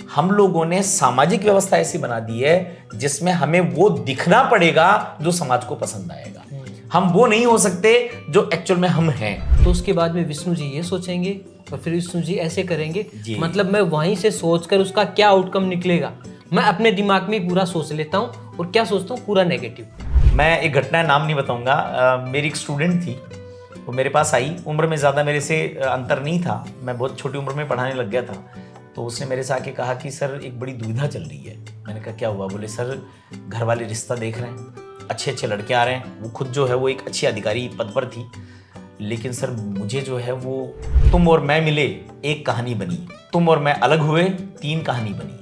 हम लोगों ने सामाजिक व्यवस्था ऐसी बना दी है जिसमें हमें वो दिखना पड़ेगा जो समाज को पसंद आएगा। हम वो नहीं हो सकते जो एक्चुअल में हम हैं। तो उसके बाद में विष्णु जी ये सोचेंगे और फिर विष्णु जी ऐसे करेंगे। जी। मतलब मैं वहीं से सोचकर उसका क्या आउटकम निकलेगा मैं अपने दिमाग में पूरा सोच लेता हूँ और क्या सोचता हूँ पूरा नेगेटिव। मैं एक घटना नाम नहीं बताऊंगा। मेरी एक स्टूडेंट थी, वो मेरे पास आई। उम्र में ज़्यादा मेरे से अंतर नहीं था, मैं बहुत छोटी उम्र में पढ़ाने लग गया था। तो उसने मेरे से आके कहा कि सर एक बड़ी दुविधा चल रही है। मैंने कहा क्या हुआ? बोले सर घर वाले रिश्ता देख रहे हैं, अच्छे अच्छे लड़के आ रहे हैं। वो खुद जो है वो एक अच्छी अधिकारी पद पर थी, लेकिन सर मुझे जो है वो तुम और मैं मिले एक कहानी बनी, तुम और मैं अलग हुए 3 कहानी बनी।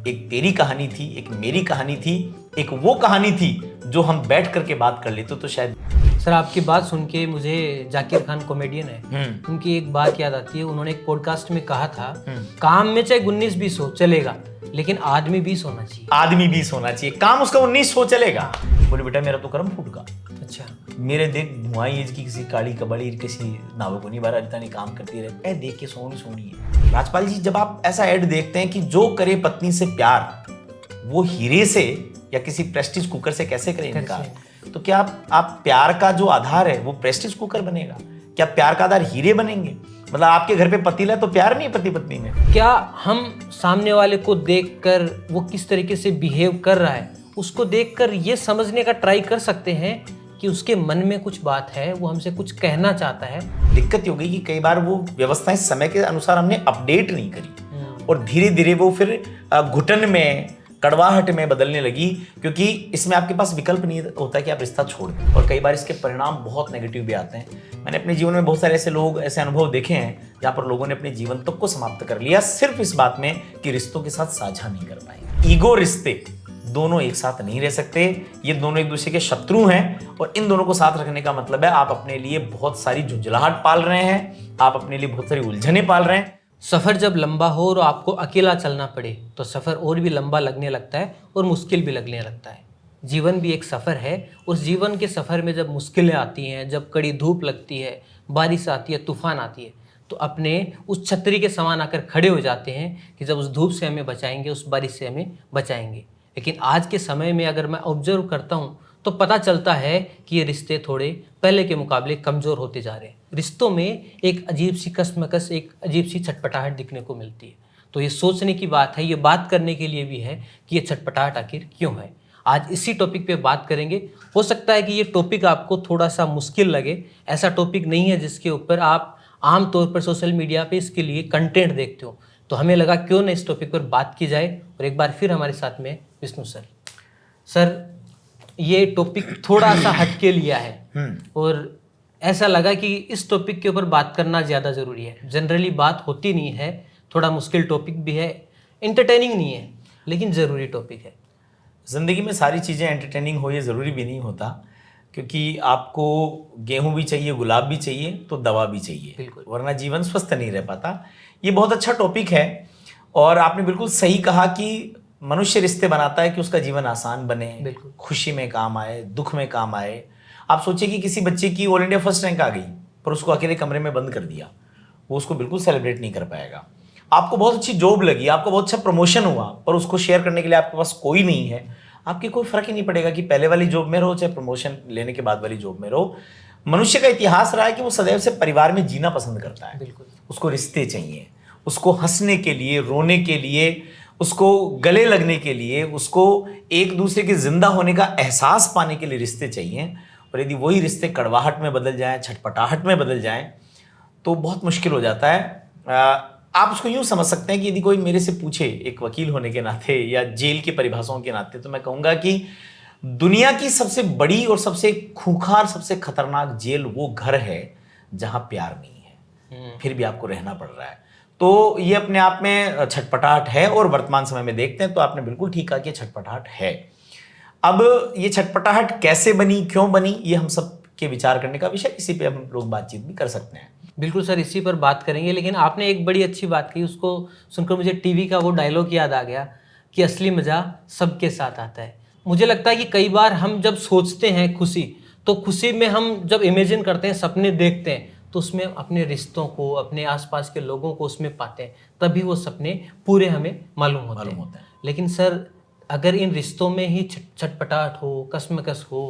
एक तेरी कहानी थी, एक मेरी कहानी थी, एक वो कहानी थी जो हम बैठ करके बात कर लेते तो शायद। सर आपकी बात सुन के मुझे जाकिर खान कॉमेडियन है, उनकी एक बात याद आती है। उन्होंने एक पॉडकास्ट में कहा था काम में चाहे 19-20 हो चलेगा लेकिन आदमी 20 होना चाहिए। आदमी 20 होना चाहिए, काम उसका 19 हो चलेगा। बोले बेटा मेरा तो कर्म फूट गया। अच्छा। मेरे देख भुआई एज की किसी काली कबड़ी किसी नाव को नहीं बारा नहीं काम करती रहे ए देख के सोनी सोनी है। राजपाल जी जब आप ऐसा ऐड देखते हैं कि जो करे पत्नी से प्यार वो हीरे से या किसी प्रेस्टीज कुकर से कैसे करे इनकार, तो क्या आप प्यार का जो आधार है वो प्रेस्टीज कुकर बनेगा? क्या प्यार का आधार हीरे बनेंगे? मतलब आपके घर पे पतीला तो प्यार नहीं है पति पत्नी में। क्या हम सामने वाले को देखकर वो किस तरीके से बिहेव कर रहा है उसको देखकर ये समझने का ट्राई कर सकते हैं कि उसके मन में कुछ बात है, वो हमसे कुछ कहना चाहता है? दिक्कत हो गई कि कई बार वो व्यवस्थाएं समय के अनुसार हमने अपडेट नहीं करी और धीरे धीरे वो फिर घुटन में कड़वाहट में बदलने लगी, क्योंकि इसमें आपके पास विकल्प नहीं होता कि आप रिश्ता छोड़ दें। और कई बार इसके परिणाम बहुत नेगेटिव भी आते हैं। मैंने अपने जीवन में बहुत सारे ऐसे लोग, ऐसे अनुभव देखे हैं जहाँ पर लोगों ने अपने जीवन तक को समाप्त कर लिया सिर्फ इस बात में कि रिश्तों के साथ साझा नहीं कर पाए। ईगो रिश्ते दोनों एक साथ नहीं रह सकते, ये दोनों एक दूसरे के शत्रु हैं और इन दोनों को साथ रखने का मतलब है आप अपने लिए बहुत सारी झुंझलाहट पाल रहे हैं, आप अपने लिए बहुत सारी उलझने पाल रहे हैं। सफ़र जब लंबा हो और आपको अकेला चलना पड़े तो सफ़र और भी लंबा लगने लगता है और मुश्किल भी लगने लगता है। जीवन भी एक सफ़र है। उस जीवन के सफ़र में जब मुश्किलें आती हैं, जब कड़ी धूप लगती है, बारिश आती है, तूफान आती है, तो अपने उस छतरी के समान आकर खड़े हो जाते हैं कि जब उस धूप से हमें बचाएंगे, उस बारिश से हमें बचाएंगे। लेकिन आज के समय में अगर मैं ऑब्जर्व करता हूँ तो पता चलता है कि ये रिश्ते थोड़े पहले के मुकाबले कमज़ोर होते जा रहे हैं। रिश्तों में एक अजीब सी कशमकश, एक अजीब सी छटपटाहट दिखने को मिलती है। तो ये सोचने की बात है, ये बात करने के लिए भी है कि ये छटपटाहट आखिर क्यों है। आज इसी टॉपिक पे बात करेंगे। हो सकता है कि ये टॉपिक आपको थोड़ा सा मुश्किल लगे, ऐसा टॉपिक नहीं है जिसके ऊपर आप आम तौर पर सोशल मीडिया पे इसके लिए कंटेंट देखते हो। तो हमें लगा क्यों ना इस टॉपिक पर बात की जाए। और एक बार फिर हमारे साथ में विष्णु सर ये टॉपिक थोड़ा सा हट के लिया है और ऐसा लगा कि इस टॉपिक के ऊपर बात करना ज़्यादा ज़रूरी है। जनरली बात होती नहीं है, थोड़ा मुश्किल टॉपिक भी है, एंटरटेनिंग नहीं है लेकिन ज़रूरी टॉपिक है। ज़िंदगी में सारी चीज़ें एंटरटेनिंग हो ये ज़रूरी भी नहीं होता, क्योंकि आपको गेहूं भी चाहिए, गुलाब भी चाहिए तो दवा भी चाहिए, बिल्कुल, वरना जीवन स्वस्थ नहीं रह पाता। ये बहुत अच्छा टॉपिक है और आपने बिल्कुल सही कहा कि मनुष्य रिश्ते बनाता है कि उसका जीवन आसान बने, खुशी में काम आए, दुख में काम आए। आप सोचिए कि किसी बच्चे की ऑल इंडिया फर्स्ट रैंक आ गई पर उसको अकेले कमरे में बंद कर दिया, वो उसको बिल्कुल सेलिब्रेट नहीं कर पाएगा। आपको बहुत अच्छी जॉब लगी, आपको बहुत अच्छा प्रमोशन हुआ पर उसको शेयर करने के लिए आपके पास कोई नहीं है, आपकी कोई फर्क ही नहीं पड़ेगा कि पहले वाली जॉब में रहो चाहे प्रमोशन लेने के बाद वाली जॉब में रहो। मनुष्य का इतिहास रहा है कि वो सदैव से परिवार में जीना पसंद करता है। उसको रिश्ते चाहिए, उसको हंसने के लिए, रोने के लिए, उसको गले लगने के लिए, उसको एक दूसरे के जिंदा होने का एहसास पाने के लिए रिश्ते चाहिए। और यदि वही रिश्ते कड़वाहट में बदल जाएं, छटपटाहट में बदल जाएं तो बहुत मुश्किल हो जाता है। आप उसको यूं समझ सकते हैं कि यदि कोई मेरे से पूछे एक वकील होने के नाते या जेल की परिभाषाओं के नाते, तो मैं कहूँगा कि दुनिया की सबसे बड़ी और सबसे खूंखार, सबसे खतरनाक जेल वो घर है जहाँ प्यार नहीं है, फिर भी आपको रहना पड़ रहा है। तो ये अपने आप में छटपटाहट है और वर्तमान समय में देखते हैं तो आपने बिल्कुल ठीक कहा कि छटपटाहट है। अब ये छटपटाहट कैसे बनी, क्यों बनी, ये हम सब के विचार करने का विषय, इसी पे हम लोग बातचीत भी कर सकते हैं। बिल्कुल सर, इसी पर बात करेंगे। लेकिन आपने एक बड़ी अच्छी बात कही, उसको सुनकर मुझे टीवी का वो डायलॉग याद आ गया कि असली मज़ा सबके साथ आता है। मुझे लगता है कि कई बार हम जब सोचते हैं खुशी, तो खुशी में हम जब इमेजिन करते हैं, सपने देखते हैं, तो उसमें अपने रिश्तों को, अपने आसपास के लोगों को उसमें पाते हैं, तभी वो सपने पूरे हमें मालूम होते हैं। लेकिन सर अगर इन रिश्तों में ही छटपटाहट हो, कसमकस हो,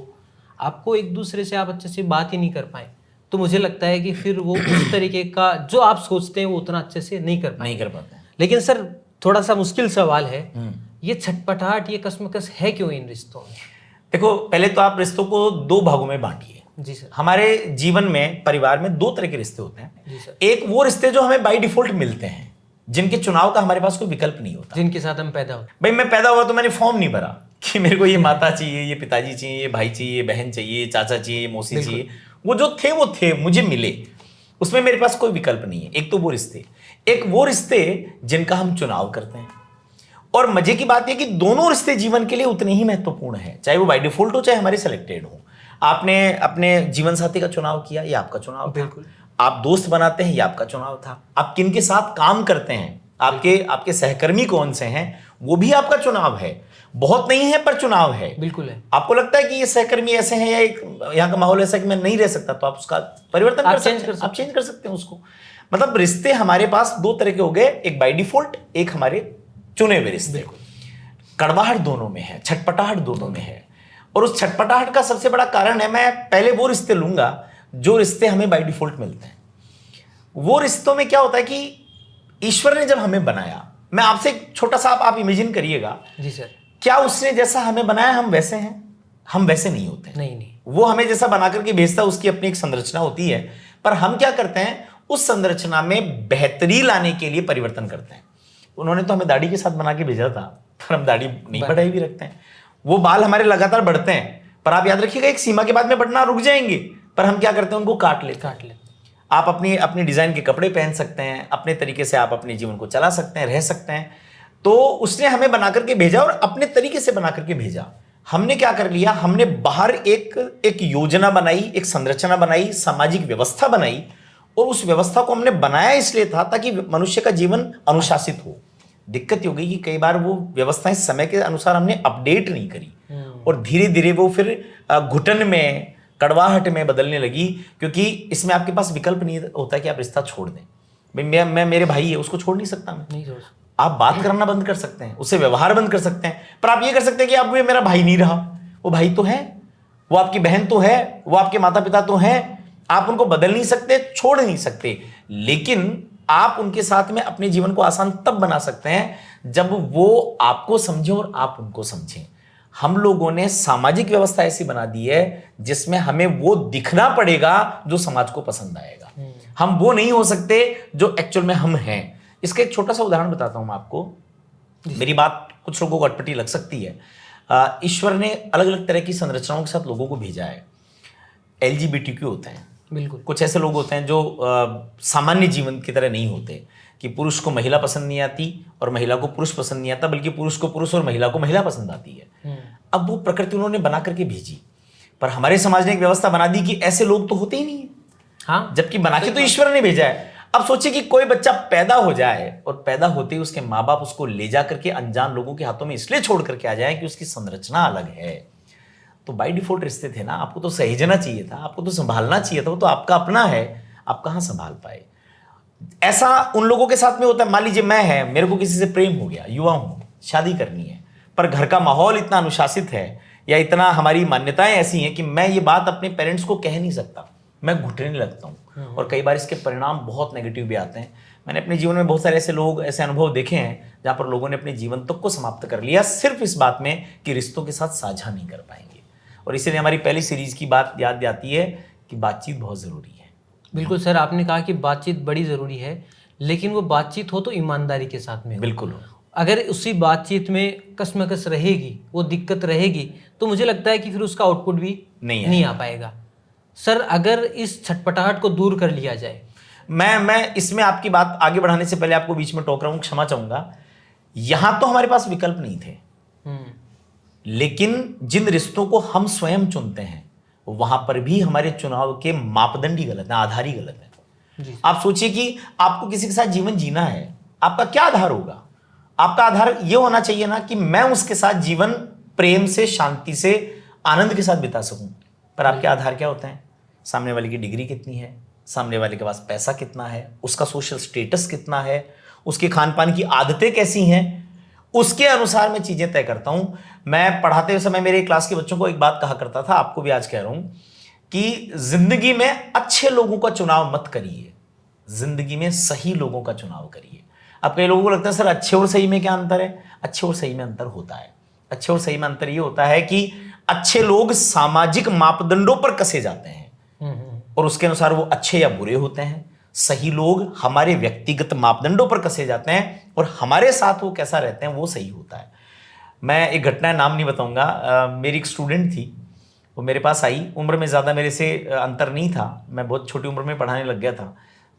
आपको एक दूसरे से आप अच्छे से बात ही नहीं कर पाए, तो मुझे लगता है कि फिर वो उस तरीके का जो आप सोचते हैं वो उतना अच्छे से नहीं कर पाते। लेकिन सर थोड़ा सा मुश्किल सवाल है, ये छटपटाहट, ये कसमकस है क्यों इन रिश्तों में? देखो, पहले तो आप रिश्तों को 2 भागों में बांटिए। जी सर। हमारे जीवन में, परिवार में 2 तरह के रिश्ते होते हैं। जी सर। एक वो रिश्ते जो हमें बाय डिफॉल्ट मिलते हैं, जिनके चुनाव का हमारे पास कोई विकल्प नहीं होता, जिनके साथ हम पैदा होते। भाई मैं पैदा हुआ तो मैंने फॉर्म नहीं भरा कि मेरे को ये माता चाहिए, ये पिताजी चाहिए, ये भाई चाहिए, बहन चाहिए, चाचा चाहिए, मौसी चाहिए। वो जो थे वो थे, मुझे मिले, उसमें मेरे पास कोई विकल्प नहीं है। एक तो वो रिश्ते, एक वो रिश्ते जिनका हम चुनाव करते हैं। और मजे की बात यह कि दोनों रिश्ते जीवन के लिए उतने ही महत्वपूर्ण हैं, चाहे वो बाय डिफॉल्ट हो, चाहे हमारे सेलेक्टेड हो। आपने अपने जीवन साथी का चुनाव किया, ये आपका चुनाव था। बिल्कुल। आप दोस्त बनाते हैं, ये आपका चुनाव था। आप किन के साथ काम करते हैं, आपके सहकर्मी कौन से हैं, वो भी आपका चुनाव है। बहुत नहीं है पर चुनाव है। बिल्कुल है। आपको लगता है कि ये सहकर्मी ऐसे हैं या यहाँ का माहौल ऐसा है कि मैं नहीं रह सकता, तो आप उसका परिवर्तन कर सकते हैं, आप चेंज कर सकते हैं उसको। मतलब रिश्ते हमारे पास 2 तरह के हो गए, एक बाय डिफॉल्ट, एक हमारे चुने हुए रिश्ते। कड़वाहट दोनों में है, छटपटाहट दोनों में है। और उस छटपटाहट का सबसे बड़ा कारण है, मैं पहले वो रिश्ते लूंगा जो रिश्ते हमें बाय डिफॉल्ट मिलते हैं। वो रिश्तों में क्या होता है कि ईश्वर ने जब हमें बनाया, मैं आपसे एक छोटा सा आप इमेजिन करिएगा। जी सर। क्या उसने जैसा हमें बनाया हम वैसे हैं? हम वैसे नहीं होते। नहीं। वो हमें जैसा बना करके भेजता, उसकी अपनी एक संरचना होती है, पर हम क्या करते हैं, उस संरचना में बेहतरी लाने के लिए परिवर्तन करते हैं। उन्होंने तो हमें दाढ़ी के साथ बना के भेजा था, पर हम दाढ़ी नहीं बढ़ाई भी रखते हैं। वो बाल हमारे लगातार बढ़ते हैं, पर आप याद रखिएगा एक सीमा के बाद में बढ़ना रुक जाएंगे, पर हम क्या करते हैं, उनको काट लेते। आप अपनी डिजाइन के कपड़े पहन सकते हैं, अपने तरीके से आप अपने जीवन को चला सकते हैं, रह सकते हैं। तो उसने हमें बना करके भेजा और अपने तरीके से बना करके भेजा। हमने क्या कर लिया, हमने बाहर एक योजना बनाई, एक संरचना बनाई, सामाजिक व्यवस्था बनाई, और उस व्यवस्था को हमने बनाया इसलिए था ताकि मनुष्य का जीवन अनुशासित हो। दिक्कत हो गई कि कई बार वो व्यवस्थाएं समय के अनुसार हमने अपडेट नहीं करी, और धीरे धीरे वो फिर घुटन में, कड़वाहट में बदलने लगी। क्योंकि इसमें आपके पास विकल्प नहीं होता कि आप रिश्ता छोड़ दें। भाई मैं मेरे भाई है, उसको छोड़ नहीं सकता मैं। नहीं छोड़ सकता। आप बात करना बंद कर सकते हैं, उससे व्यवहार बंद कर सकते हैं, पर आप ये कर सकते हैं कि अब ये मेरा भाई नहीं रहा। वो भाई तो है, वो आपकी बहन तो है, वो आपके माता पिता तो हैं। आप उनको बदल नहीं सकते, छोड़ नहीं सकते, लेकिन आप उनके साथ में अपने जीवन को आसान तब बना सकते हैं जब वो आपको समझें और आप उनको समझें। हम लोगों ने सामाजिक व्यवस्था ऐसी बना दी है जिसमें हमें वो दिखना पड़ेगा जो समाज को पसंद आएगा। हम वो नहीं हो सकते जो एक्चुअल में हम हैं। इसका एक छोटा सा उदाहरण बताता हूं मैं आपको। मेरी बात कुछ लोगों को अटपटी लग सकती है। ईश्वर ने अलग अलग तरह की संरचनाओं के साथ लोगों को भेजा है। LGBTQ होते हैं, बिल्कुल। कुछ ऐसे लोग होते हैं जो सामान्य जीवन की तरह नहीं होते, कि पुरुष को महिला पसंद नहीं आती और महिला को पुरुष पसंद नहीं आता, बल्कि पुरुष को पुरुष और महिला को महिला पसंद आती है। अब वो प्रकृति उन्होंने बना करके भेजी, पर हमारे समाज ने एक व्यवस्था बना दी कि ऐसे लोग तो होते ही नहीं है। हाँ, जबकि बना के तो ईश्वर ने भेजा है। अब सोचिए कि कोई बच्चा पैदा हो जाए और पैदा होते ही उसके माँ बाप उसको ले जा करके अनजान लोगों के हाथों में इसलिए छोड़ करके आ जाए कि उसकी संरचना अलग है। तो बाय डिफॉल्ट रिश्ते थे ना, आपको तो सहेजना चाहिए था, आपको तो संभालना चाहिए था, वो तो आपका अपना है, आप कहाँ संभाल पाए। ऐसा उन लोगों के साथ में होता है। मान लीजिए मैं है, मेरे को किसी से प्रेम हो गया, युवा हूं, शादी करनी है, पर घर का माहौल इतना अनुशासित है या इतना हमारी मान्यताएं ऐसी हैं कि मैं ये बात अपने पेरेंट्स को कह नहीं सकता, मैं घुटने लगता हूं, और कई बार इसके परिणाम बहुत नेगेटिव भी आते हैं। मैंने अपने जीवन में बहुत सारे ऐसे लोग, ऐसे अनुभव देखे हैं जहां पर लोगों ने अपने जीवन तक को समाप्त कर लिया सिर्फ इस बात में कि रिश्तों के साथ साझा नहीं कर पाएंगे। और इसीलिए हमारी पहली सीरीज की बात याद आती है कि बातचीत बहुत जरूरी है। बिल्कुल सर, आपने कहा कि बातचीत बड़ी ज़रूरी है, लेकिन वो बातचीत हो तो ईमानदारी के साथ में हो। बिल्कुल हो। अगर उसी बातचीत में कसमकस रहेगी, वो दिक्कत रहेगी, तो मुझे लगता है कि फिर उसका आउटपुट भी नहीं आ पाएगा। सर, अगर इस छटपटाहट को दूर कर लिया जाए, मैं इसमें आपकी बात आगे बढ़ाने से पहले आपको बीच में टोक रहा हूं, क्षमा चाहूंगा। यहां तो हमारे पास विकल्प नहीं थे, लेकिन जिन रिश्तों को हम स्वयं चुनते हैं वहां पर भी हमारे चुनाव के मापदंड ही गलत है, आधार ही गलत है। आप सोचिए कि आपको किसी के साथ जीवन जीना है, आपका क्या आधार होगा? आपका आधार यह होना चाहिए ना कि मैं उसके साथ जीवन प्रेम से, शांति से, आनंद के साथ बिता सकूं। पर आपके आधार क्या होते हैं? सामने वाले की डिग्री कितनी है, सामने वाले के पास पैसा कितना है, उसका सोशल स्टेटस कितना है, उसके खान पान की आदतें कैसी हैं, उसके अनुसार मैं चीजें तय करता हूं। मैं पढ़ाते समय मेरे क्लास के बच्चों को एक बात कहा करता था, आपको भी आज कह रहा हूं, कि जिंदगी में अच्छे लोगों का चुनाव मत करिए, जिंदगी में सही लोगों का चुनाव करिए। अब कई लोगों को लगता है सर अच्छे और सही में क्या अंतर है? अच्छे और सही में अंतर होता है। अच्छे और सही में अंतर ये होता है कि अच्छे लोग सामाजिक मापदंडों पर कसे जाते हैं और उसके अनुसार वो अच्छे या बुरे होते हैं। सही लोग हमारे व्यक्तिगत मापदंडों पर कसे जाते हैं और हमारे साथ वो कैसा रहते हैं वो सही होता है। मैं एक घटना, नाम नहीं बताऊंगा, मेरी एक स्टूडेंट थी, वो मेरे पास आई, उम्र में ज़्यादा मेरे से अंतर नहीं था, मैं बहुत छोटी उम्र में पढ़ाने लग गया था।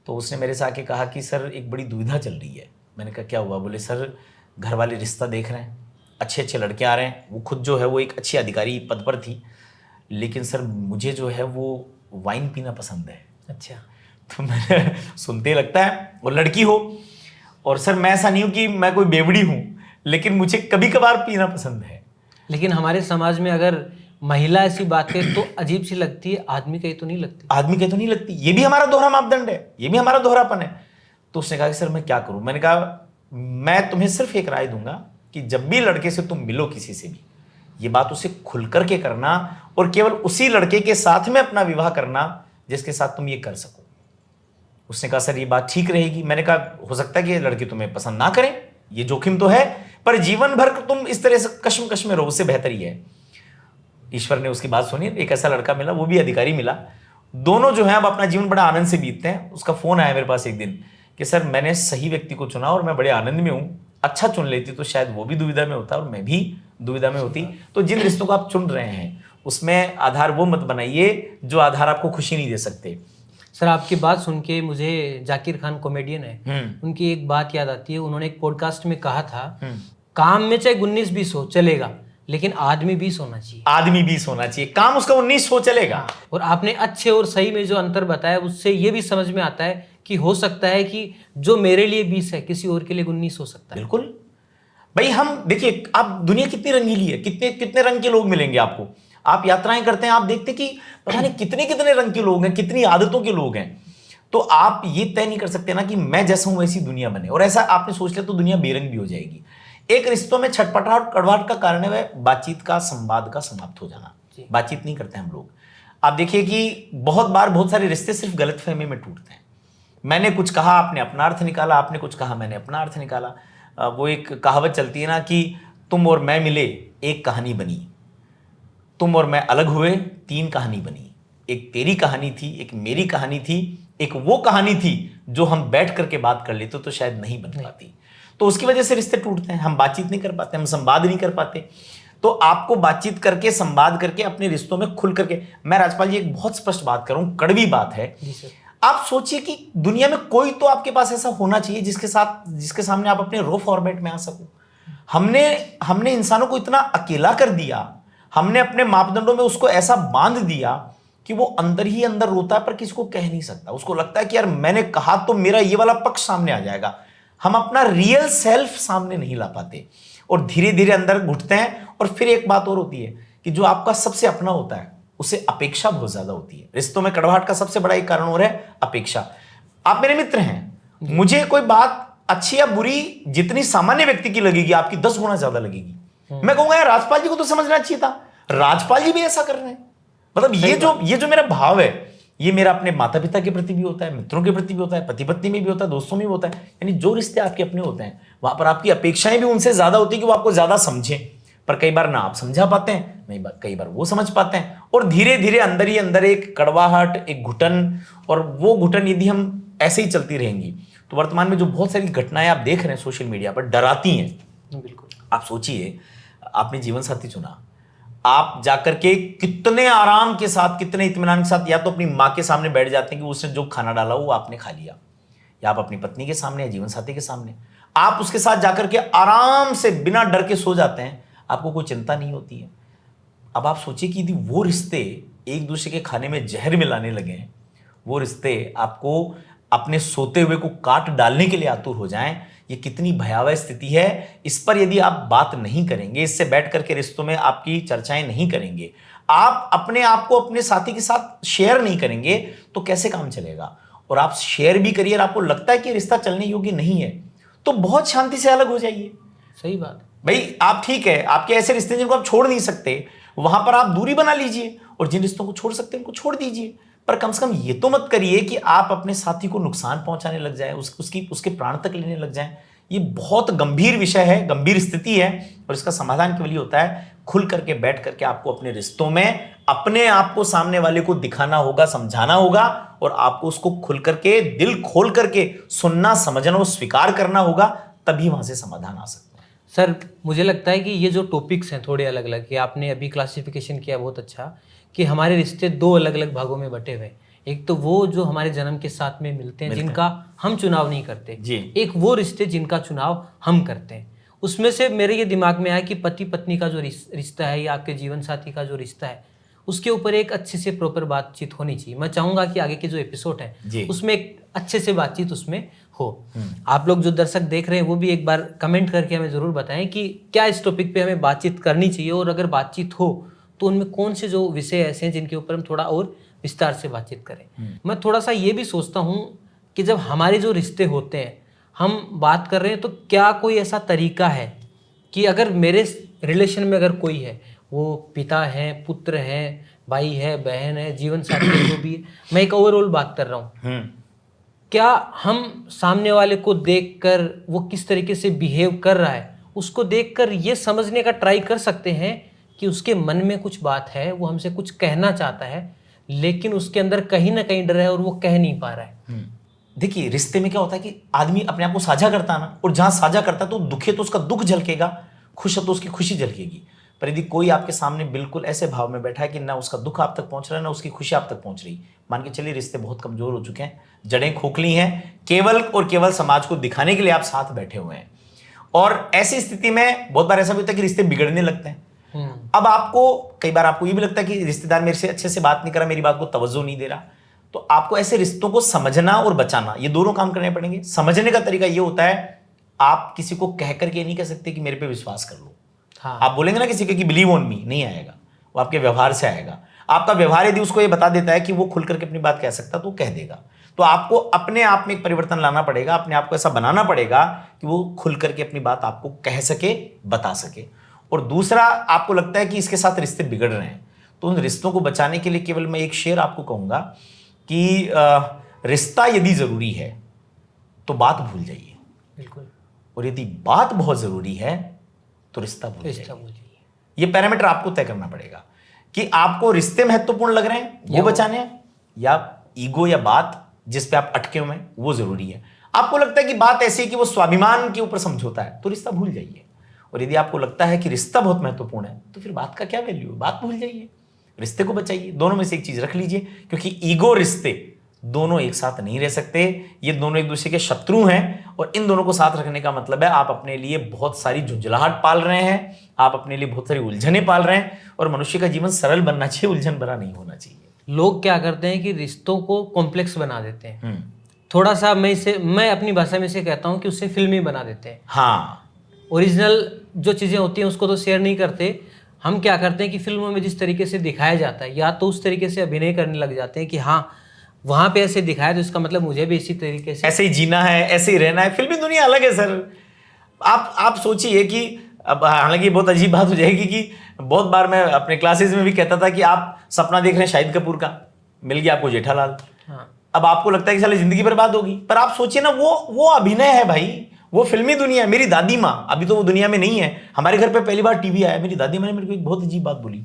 तो उसने मेरे से आके कहा कि सर एक बड़ी दुविधा चल रही है। मैंने कहा क्या हुआ? बोले सर घर वाले रिश्ता देख रहे हैं, अच्छे अच्छे लड़के आ रहे हैं, वो खुद जो है वो एक अच्छी अधिकारी पद पर थी, लेकिन सर मुझे जो है वो वाइन पीना पसंद है। अच्छा। तो मैंने सुनते ही लगता है वो लड़की हो, और सर मैं ऐसा नहीं हूं कि मैं कोई बेवड़ी हूं, लेकिन मुझे कभी कभार पीना पसंद है। लेकिन हमारे समाज में अगर महिला ऐसी बात है तो अजीब सी लगती है, आदमी कहीं तो नहीं लगती। आदमी कहीं तो नहीं लगती, ये भी हमारा दोहरा मापदंड है, ये भी हमारा दोहरापन है। तो उसने कहा कि सर मैं क्या करूं? मैंने कहा मैं तुम्हें सिर्फ एक राय दूंगा कि जब भी लड़के से तुम मिलो, किसी से भी, ये बात उसे खुल करके करना और केवल उसी लड़के के साथ में अपना विवाह करना जिसके साथ तुम ये कर सको। उसने कहा सर ये बात ठीक रहेगी। मैंने कहा हो सकता है कि लड़के तुम्हें पसंद ना करें, ये जोखिम तो है, पर जीवन भर तुम इस तरह से कश्मकश में रहो, उससे बेहतर ही है। ईश्वर ने उसकी बात सुनी, एक ऐसा लड़का मिला, वो भी अधिकारी मिला। दोनों जो है अब अपना जीवन बड़ा आनंद से बीतते हैं। उसका फोन आया मेरे पास एक दिन कि सर मैंने सही व्यक्ति को चुना और मैं बड़े आनंद में हूं, अच्छा चुन लेती तो शायद वो भी दुविधा में होता और मैं भी दुविधा में होती। तो जिन रिश्तों को आप चुन रहे हैं उसमें आधार वो मत बनाइए जो आधार आपको खुशी नहीं दे सकते। सर आपकी बात सुन के मुझे जाकिर खान कॉमेडियन है, उनकी एक बात याद आती है। उन्होंने एक पॉडकास्ट में कहा था काम में चाहे 19-20 हो चलेगा, लेकिन आदमी 20 होना चाहिए। आदमी 20 होना चाहिए, काम उसका 19 हो चलेगा। और आपने अच्छे और सही में जो अंतर बताया उससे ये भी समझ में आता है कि हो सकता है कि जो मेरे लिए 20 है किसी और के लिए 19 हो सकता है। बिल्कुल भाई, हम देखिए आप दुनिया कितनी रंगीली है, कितने कितने रंग के लोग मिलेंगे आपको। आप यात्राएं करते हैं, आप देखते कि पता नहीं कितने कितने रंग के लोग हैं, कितनी आदतों के लोग हैं। तो आप ये तय नहीं कर सकते ना कि मैं जैसा हूं वैसी दुनिया बने, और ऐसा आपने सोच लिया तो दुनिया बेरंग भी हो जाएगी। एक रिश्तों में छटपटाहट कड़वाहट का कारण है बातचीत का, संवाद का समाप्त हो जाना। बातचीत नहीं करते हम लोग। आप देखिए कि बहुत बार बहुत सारे रिश्ते सिर्फ गलतफहमी में टूटते हैं। मैंने कुछ कहा, आपने अपना अर्थ निकाला, आपने कुछ कहा, मैंने अपना अर्थ निकाला। वो एक कहावत चलती है ना कि तुम और मैं मिले एक कहानी बनी, तुम और मैं अलग हुए 3 कहानी बनी। एक तेरी कहानी थी, एक मेरी कहानी थी, एक वो कहानी थी जो हम बैठ करके बात कर लेते तो शायद नहीं बन पाती। तो उसकी वजह से रिश्ते टूटते हैं, हम बातचीत नहीं कर पाते, हम संवाद नहीं कर पाते। तो आपको बातचीत करके, संवाद करके, अपने रिश्तों में खुल करके, मैं राजपाल जी एक बहुत स्पष्ट बात कर रहा हूं, कड़वी बात है। आप सोचिए कि दुनिया में कोई तो आपके पास ऐसा होना चाहिए जिसके सामने आप अपने रो फॉर्मेट में आ सको। हमने इंसानों को इतना अकेला कर दिया, हमने अपने मापदंडों में उसको ऐसा बांध दिया कि वो अंदर ही अंदर रोता है पर किसी को कह नहीं सकता। उसको लगता है कि यार मैंने कहा तो मेरा ये वाला पक्ष सामने आ जाएगा। हम अपना रियल सेल्फ सामने नहीं ला पाते और धीरे धीरे अंदर घुटते हैं। और फिर एक बात और होती है कि जो आपका सबसे अपना होता है उसे अपेक्षा बहुत ज्यादा होती है। रिश्तों में कड़वाहट का सबसे बड़ा एक कारण हो रहा है अपेक्षा। आप मेरे मित्र हैं, मुझे कोई बात अच्छी या बुरी जितनी सामान्य व्यक्ति की लगेगी आपकी 10 गुना ज्यादा लगेगी। मैं कहूंगा यार राजपाल जी को तो समझना चाहिए था, राजपाल जी भी ऐसा कर रहे हैं। मतलब ये जो मेरा भाव है ये मेरा अपने माता पिता के प्रति भी होता है, मित्रों के प्रति भी होता है, पति पत्नी में भी होता है, दोस्तों में भी होता है। यानी जो रिश्ते आपके अपने होते हैं वहां पर आपकी अपेक्षाएं भी उनसे ज्यादा होती है कि वो आपको ज्यादा समझें। पर कई बार ना आप समझा पाते हैं, नहीं कई बार वो समझ पाते हैं, और धीरे धीरे अंदर ही अंदर एक कड़वाहट, एक घुटन, और वो घुटन यदि हम ऐसे ही चलती रहेंगी तो वर्तमान में जो बहुत सारी घटनाएं आप देख रहे हैं सोशल मीडिया पर डराती हैं। बिल्कुल। आप सोचिए, आपने जीवन साथी चुना, आप जाकर के कितने आराम के साथ, कितने इत्मीनान के साथ या तो अपनी माँ के सामने बैठ जाते हैं कि उसने जो खाना डाला वो आपने खा लिया, या आप अपनी पत्नी के सामने या जीवन साथी के सामने आप उसके साथ जाकर के आराम से बिना डर के सो जाते हैं, आपको कोई चिंता नहीं होती है। अब आप सोचिए कि यदि वो रिश्ते एक दूसरे के खाने में जहर मिलाने लगे हैं, वो रिश्ते आपको अपने सोते हुए को काट डालने के लिए आतुर हो जाएं, ये कितनी भयावह स्थिति है। इस पर यदि आप बात नहीं करेंगे, इससे बैठ करके रिश्तों में आपकी चर्चाएं नहीं करेंगे, आप अपने आप को अपने साथी के साथ शेयर नहीं करेंगे तो कैसे काम चलेगा। और आप शेयर भी करिए और आपको लगता है कि रिश्ता चलने योग्य नहीं है तो बहुत शांति से अलग हो जाइए। सही बात भाई, आप ठीक है, आपके ऐसे रिश्ते जिनको आप छोड़ नहीं सकते वहां पर आप दूरी बना लीजिए, और जिन रिश्तों को छोड़ सकते हैं उनको छोड़ दीजिए। पर कम से कम ये तो मत करिए कि आप अपने साथी को नुकसान पहुंचाने लग जाए, उसके प्राण तक लेने लग जाएं। ये बहुत गंभीर विषय है, गंभीर स्थिति है, और इसका समाधान केवल ये होता है खुल करके बैठ करके आपको अपने रिश्तों में अपने आप को सामने वाले को दिखाना होगा, समझाना होगा, और आपको उसको खुल करके दिल खोल करके सुनना, समझना और स्वीकार करना होगा, तभी वहां से समाधान आ सकता है। सर, मुझे लगता है कि ये जो टॉपिक्स हैं थोड़े अलग अलग, कि आपने अभी क्लासिफिकेशन किया बहुत अच्छा, कि हमारे रिश्ते दो अलग अलग भागों में बटे हुए। एक तो वो जो हमारे जन्म के साथ में मिलते हैं, जिनका हम चुनाव नहीं करते जी। एक वो रिश्ते जिनका चुनाव हम करते हैं। उसमें से मेरे ये दिमाग में आया कि पति पत्नी का जो रिश्ता है या आपके जीवन साथी का जो रिश्ता है, उसके ऊपर एक अच्छे से प्रॉपर बातचीत होनी चाहिए। मैं चाहूँगा कि आगे के जो एपिसोड है उसमें एक अच्छे से बातचीत उसमें हो। आप लोग जो दर्शक देख रहे हैं वो भी एक बार कमेंट करके हमें ज़रूर बताएं कि क्या इस टॉपिक पे हमें बातचीत करनी चाहिए, और अगर बातचीत हो तो उनमें कौन से जो विषय ऐसे हैं जिनके ऊपर हम थोड़ा और विस्तार से बातचीत करें। मैं थोड़ा सा ये भी सोचता हूँ कि जब हमारे जो रिश्ते होते हैं, हम बात कर रहे हैं, तो क्या कोई ऐसा तरीका है कि अगर मेरे रिलेशन में अगर कोई है, वो पिता है, पुत्र है, भाई है, बहन है, जीवन साथी है, जो भी है, मैं एक ओवरऑल बात कर रहा हूँ, क्या हम सामने वाले को देखकर वो किस तरीके से बिहेव कर रहा है उसको देखकर ये समझने का ट्राई कर सकते हैं कि उसके मन में कुछ बात है, वो हमसे कुछ कहना चाहता है, लेकिन उसके अंदर कहीं ना कहीं डर है और वो कह नहीं पा रहा है। देखिए, रिश्ते में क्या होता है कि आदमी अपने आप को साझा करता है ना, और जहां साझा करता है तो दुख है तो उसका दुख झलकेगा, खुश है तो उसकी खुशी झलकेगी। पर यदि कोई आपके सामने बिल्कुल ऐसे भाव में बैठा है कि ना उसका दुख आप तक पहुंच रहा है ना उसकी खुशी आप तक पहुंच रही, मान के चलिए रिश्ते बहुत कमजोर हो चुके हैं, जड़ें खोखली हैं, केवल और केवल समाज को दिखाने के लिए आप साथ बैठे हुए हैं। और ऐसी स्थिति में बहुत बार ऐसा भी होता है कि रिश्ते बिगड़ने लगते हैं। अब आपको कई बार आपको ये भी लगता है कि रिश्तेदार मेरे से अच्छे से बात नहीं कर रहा, मेरी बात को तवज्जो नहीं दे रहा, तो आपको ऐसे रिश्तों को समझना और बचाना, ये दोनों काम करने पड़ेंगे। समझने का तरीका ये होता है, आप किसी को कह करके नहीं कह सकते कि मेरे पे विश्वास कर लो। हाँ। आप बोलेंगे ना किसी को कि बिलीव ऑन मी, नहीं आएगा, वो आपके व्यवहार से आएगा। आपका व्यवहार यदि उसको ये बता देता है कि वो खुल करके अपनी बात कह सकता तो कह देगा। तो आपको अपने आप में एक परिवर्तन लाना पड़ेगा, अपने आप को ऐसा बनाना पड़ेगा कि वो खुल करके अपनी बात आपको कह सके, बता सके। और दूसरा, आपको लगता है कि इसके साथ रिश्ते बिगड़ रहे हैं, तो उन रिश्तों को बचाने के लिए केवल मैं एक शेर आपको कहूंगा कि रिश्ता यदि जरूरी है तो बात भूल जाइए, बिल्कुल, और यदि बात बहुत जरूरी है तो रिश्ता भूल जाइए। ये पैरामीटर आपको तय करना पड़ेगा कि आपको रिश्ते महत्वपूर्ण लग रहे हैं वो बचाने हैं, या ईगो या बात जिस पे आप अटके हुए हैं वो जरूरी है। आपको लगता है कि बात ऐसी है कि वो स्वाभिमान के ऊपर समझौता है, तो रिश्ता भूल जाइए। और यदि आपको लगता है कि रिश्ता बहुत महत्वपूर्ण है तो फिर बात का क्या वैल्यू है, बात भूल जाइए, रिश्ते को बचाइए। दोनों में से एक चीज रख लीजिए, क्योंकि ईगो रिश्ते दोनों एक साथ नहीं रह सकते, ये दोनों एक दूसरे के शत्रु हैं। और इन दोनों को साथ रखने का मतलब है आप अपने लिए बहुत सारी झुंझलाहट पाल रहे हैं, आप अपने लिए बहुत सारी उलझने पाल रहे हैं। और मनुष्य का जीवन सरल बनना चाहिए, उलझन भरा नहीं होना चाहिए। लोग क्या करते हैं कि रिश्तों को कॉम्प्लेक्स बना देते हैं, थोड़ा सा मैं अपनी भाषा में से कहता हूँ कि उससे फिल्मी बना देते हैं। हाँ, ओरिजिनल जो चीज़ें होती हैं उसको तो शेयर नहीं करते। हम क्या करते हैं कि फिल्मों में जिस तरीके से दिखाया जाता है, या तो उस तरीके से अभिनय करने लग जाते हैं कि हाँ वहाँ पे ऐसे दिखाया तो इसका मतलब मुझे भी इसी तरीके से ऐसे ही जीना है, ऐसे ही रहना है। फिल्मी दुनिया अलग है सर। आप सोचिए कि अब हालांकि बहुत अजीब बात हो जाएगी कि बहुत बार मैं अपने क्लासेस में भी कहता था कि आप सपना देख रहे हैं शाहिद कपूर का, मिल गया आपको जेठालाल। हाँ। अब आपको लगता है कि साली जिंदगी बर्बाद होगी, पर आप सोचिए ना, वो अभिनय है भाई, वो फिल्मी दुनिया। मेरी दादी माँ अभी तो वो दुनिया में नहीं है, हमारे घर पे पहली बार टीवी आया, मेरी दादी माँ ने मेरे को एक बहुत अजीब बात बोली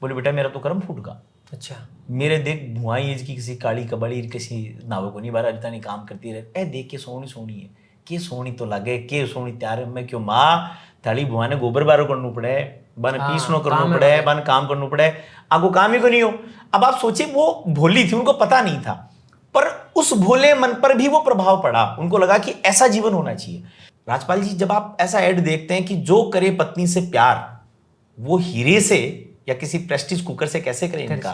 बेटा मेरा तो कर्म फूट गया। अच्छा, मेरे देख भुआई एज की किसी काली कबड़ी किसी नाव को नहीं बारा अभी नहीं काम करती रहे, ए देख के सोनी सोनी है, के सोनी तो लगे, के सोनी त्यार में क्यों माँ थाली भुआ ने गोबर बारो करना पड़े, बन पीसनो करना पड़े, बन काम करना पड़े, आपको काम ही को नहीं हो। अब आप सोचिए, वो भोली थी, उनको पता नहीं था, पर उस भोले मन पर भी वो प्रभाव पड़ा, उनको लगा कि ऐसा जीवन होना चाहिए। राजपाल जी, जब आप ऐसा ऐड देखते हैं कि जो करे पत्नी से प्यार वो हीरे से या किसी प्रेस्टीज कुकर से कैसे करें इनका,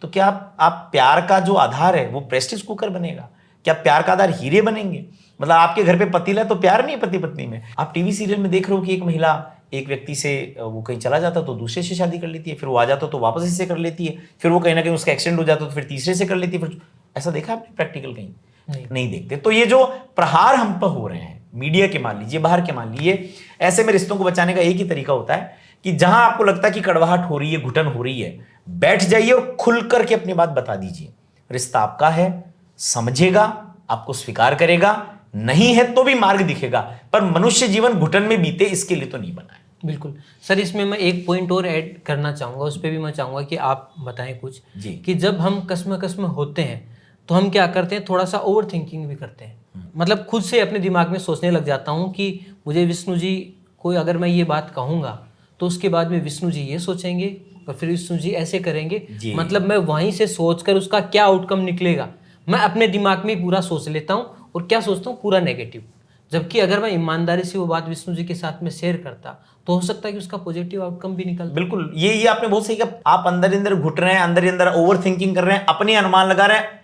तो क्या आप प्यार का जो आधार है वो प्रेस्टीज कुकर बनेगा? क्या प्यार का आधार हीरे बनेंगे? मतलब आपके घर पे पतीला तो प्यार नहीं पति पत्नी में। आप टीवी सीरियल में देख रहे हो कि एक महिला एक व्यक्ति से वो कहीं चला जाता तो दूसरे से शादी कर लेती है, फिर वो आ जाता तो वापस इससे कर लेती है, फिर वो कहीं ना कहीं उसका एक्सीडेंट हो जाता तो फिर तीसरे से कर लेती है, फिर ऐसा देखा आपने प्रैक्टिकल कहीं? नहीं देखते। तो ये जो प्रहार हम पर हो रहे हैं मीडिया के मान लीजिए, बाहर के मान लीजिए, ऐसे में रिश्तों को बचाने का एक ही तरीका होता है कि जहां आपको लगता है कि कड़वाहट हो रही है, घुटन हो रही है, बैठ जाइए और खुल करके अपनी बात बता दीजिए। रिश्ता आपका है, समझेगा, आपको स्वीकार करेगा, नहीं है तो भी मार्ग दिखेगा, पर मनुष्य जीवन घुटन में बीते इसके लिए तो नहीं बना है। बिल्कुल सर, इसमें मैं एक पॉइंट और ऐड करना चाहूँगा, उस पर भी मैं चाहूँगा कि आप बताएं कुछ जी। कि जब हम कसम होते हैं तो हम क्या करते हैं, थोड़ा सा ओवर थिंकिंग भी करते हैं। मतलब खुद से अपने दिमाग में सोचने लग जाता हूँ कि मुझे विष्णु जी कोई अगर मैं ये बात कहूँगा तो उसके बाद में विष्णु जी ये सोचेंगे और फिर विष्णु जी ऐसे करेंगे, मतलब मैं वहीं से सोचकर उसका क्या आउटकम निकलेगा मैं अपने दिमाग में पूरा सोच लेता हूँ, और क्या सोचता हूँ, पूरा नेगेटिव। जबकि अगर मैं ईमानदारी से वो बात विष्णु जी के साथ में शेयर करता तो हो सकता है कि उसका पॉजिटिव आउटकम भी निकलता। बिल्कुल, ये आपने बहुत सही कहा। आप अंदर ही अंदर घुट रहे हैं, अंदर ही अंदर ओवर थिंकिंग कर रहे हैं, अपने अनुमान लगा रहे हैं,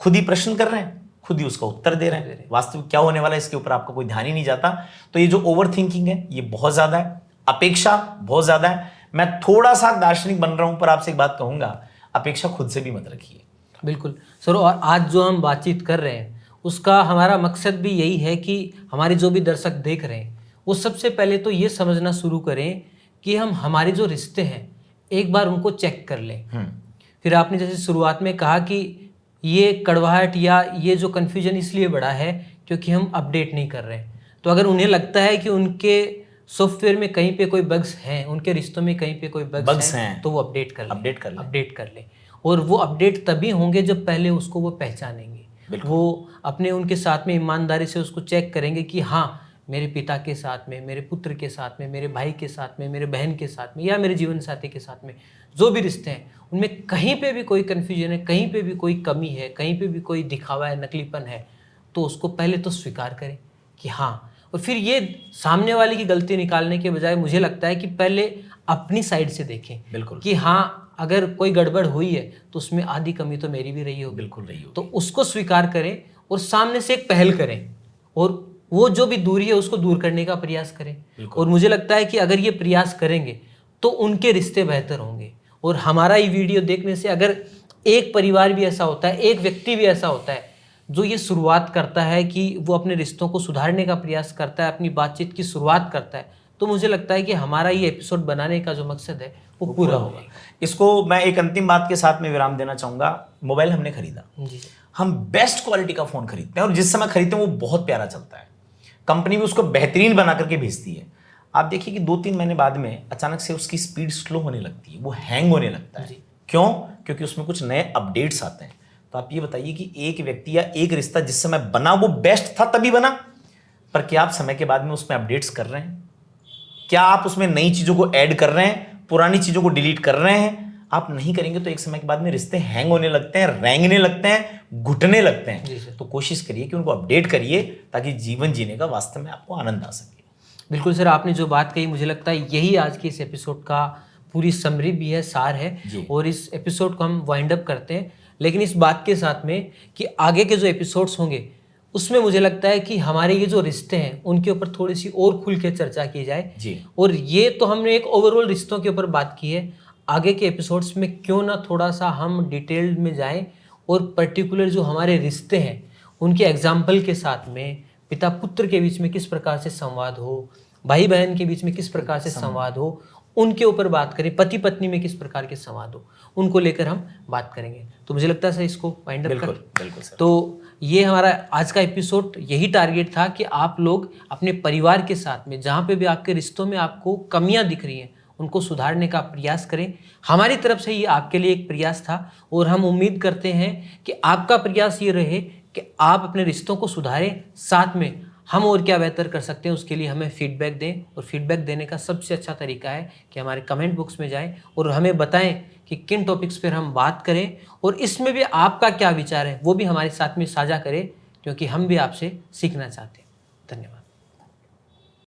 खुद ही प्रश्न कर रहे हैं, खुद ही उसका उत्तर दे रहे हैं, वास्तविक क्या होने वाला है इसके ऊपर आपका कोई ध्यान ही नहीं जाता। तो ये जो ओवर थिंकिंग है ये बहुत ज्यादा है, अपेक्षा बहुत ज्यादा है। मैं थोड़ा सा दार्शनिक बन रहा हूं पर आपसे एक बात कहूंगा, अपेक्षा खुद से भी मत रखिए। बिल्कुल सर, और आज जो हम बातचीत कर रहे हैं उसका हमारा मकसद भी यही है कि हमारे जो भी दर्शक देख रहे हैं वो सबसे पहले तो ये समझना शुरू करें कि हम हमारे जो रिश्ते हैं एक बार उनको चेक कर लें। फिर आपने जैसे शुरुआत में कहा कि ये कड़वाहट या ये जो कन्फ्यूजन इसलिए बढ़ा है क्योंकि हम अपडेट नहीं कर रहे हैं। तो अगर उन्हें लगता है कि उनके सॉफ्टवेयर में कहीं पे कोई बग्स हैं, उनके रिश्तों में कहीं पे कोई बग्स हैं, तो वो अपडेट कर लें। और वो अपडेट तभी होंगे जब पहले उसको वो पहचानेंगे, वो अपने उनके साथ में ईमानदारी से उसको चेक करेंगे कि हाँ मेरे पिता के साथ में, मेरे पुत्र के साथ में, मेरे भाई के साथ में, मेरे बहन के साथ में या मेरे जीवन साथी के साथ में जो भी रिश्ते हैं उनमें कहीं पे भी कोई कन्फ्यूजन है, कहीं पे भी कोई कमी है, कहीं पे भी कोई दिखावा है, नकलीपन है, तो उसको पहले तो स्वीकार करें कि हाँ। और फिर ये सामने वाले की गलती निकालने के बजाय मुझे लगता है कि पहले अपनी साइड से देखें। बिल्कुल कि हाँ अगर कोई गड़बड़ हुई है तो उसमें आधी कमी तो मेरी भी रही होगी। बिल्कुल रही होगी। तो उसको स्वीकार करें और सामने से एक पहल करें और वो जो भी दूरी है उसको दूर करने का प्रयास करें। और मुझे लगता है कि अगर ये प्रयास करेंगे तो उनके रिश्ते बेहतर होंगे। और हमारा ये वीडियो देखने से अगर एक परिवार भी ऐसा होता है, एक व्यक्ति भी ऐसा होता है जो ये शुरुआत करता है कि वो अपने रिश्तों को सुधारने का प्रयास करता है, अपनी बातचीत की शुरुआत करता है, तो मुझे लगता है कि हमारा ये एपिसोड बनाने का जो मकसद है वो पूरा होगा। इसको मैं एक अंतिम बात के साथ में विराम देना चाहूंगा। मोबाइल हमने खरीदा, हम बेस्ट क्वालिटी का फोन खरीदते हैं और जिस समय खरीदते हैं वो बहुत प्यारा चलता है, कंपनी भी उसको बेहतरीन बना करके भेजती है। आप देखिए कि 2-3 महीने बाद में अचानक से उसकी स्पीड स्लो होने लगती है, वो हैंग होने लगता है। क्यों? क्योंकि उसमें कुछ नए अपडेट्स आते हैं। तो आप ये बताइए कि एक व्यक्ति या एक रिश्ता जिस समय बना वो बेस्ट था तभी बना, पर क्या आप समय के बाद में उसमें अपडेट्स कर रहे हैं? क्या आप उसमें नई चीजों को ऐड कर रहे हैं, पुरानी चीजों को डिलीट कर रहे हैं? आप नहीं करेंगे तो एक समय के बाद में रिश्ते हैंग होने लगते हैं, रेंगने लगते हैं, घुटने लगते हैं। तो कोशिश करिए कि उनको अपडेट करिए ताकि जीवन जीने का वास्तव में आपको आनंद आ सके। बिल्कुल सर, आपने जो बात कही मुझे लगता है यही आज के इस एपिसोड का पूरी समरी भी है, सार है। और इस एपिसोड को हम वाइंड अप करते हैं, लेकिन इस बात के साथ में कि आगे के जो एपिसोड्स होंगे उसमें मुझे लगता है कि हमारे ये जो रिश्ते हैं उनके ऊपर थोड़ी सी और खुल के चर्चा की जाए। और ये तो हमने एक ओवरऑल रिश्तों के ऊपर बात की है, आगे के एपिसोड्स में क्यों ना थोड़ा सा हम डिटेल में जाएं और पर्टिकुलर जो हमारे रिश्ते हैं उनके एग्जाम्पल के साथ में पिता पुत्र के बीच में किस प्रकार से संवाद हो, भाई बहन के बीच में किस प्रकार से संवाद हो, उनके ऊपर बात करें, पति पत्नी में किस प्रकार के संवाद हो, उनको लेकर हम बात करेंगे। तो मुझे लगता है सर इसको वाइंड अप कर। बिल्कुल सर। तो ये हमारा आज का एपिसोड यही टारगेट था कि आप लोग अपने परिवार के साथ में जहाँ पे भी आपके रिश्तों में आपको कमियां दिख रही हैं उनको सुधारने का प्रयास करें। हमारी तरफ से ये आपके लिए एक प्रयास था और हम उम्मीद करते हैं कि आपका प्रयास ये रहे कि आप अपने रिश्तों को सुधारें, साथ में हम और क्या बेहतर कर सकते हैं उसके लिए हमें फीडबैक दें। और फीडबैक देने का सबसे अच्छा तरीका है कि हमारे कमेंट बॉक्स में जाएं और हमें बताएं कि किन टॉपिक्स पर हम बात करें और इसमें भी आपका क्या विचार है वो भी हमारे साथ में साझा करें, क्योंकि हम भी आपसे सीखना चाहते हैं। धन्यवाद।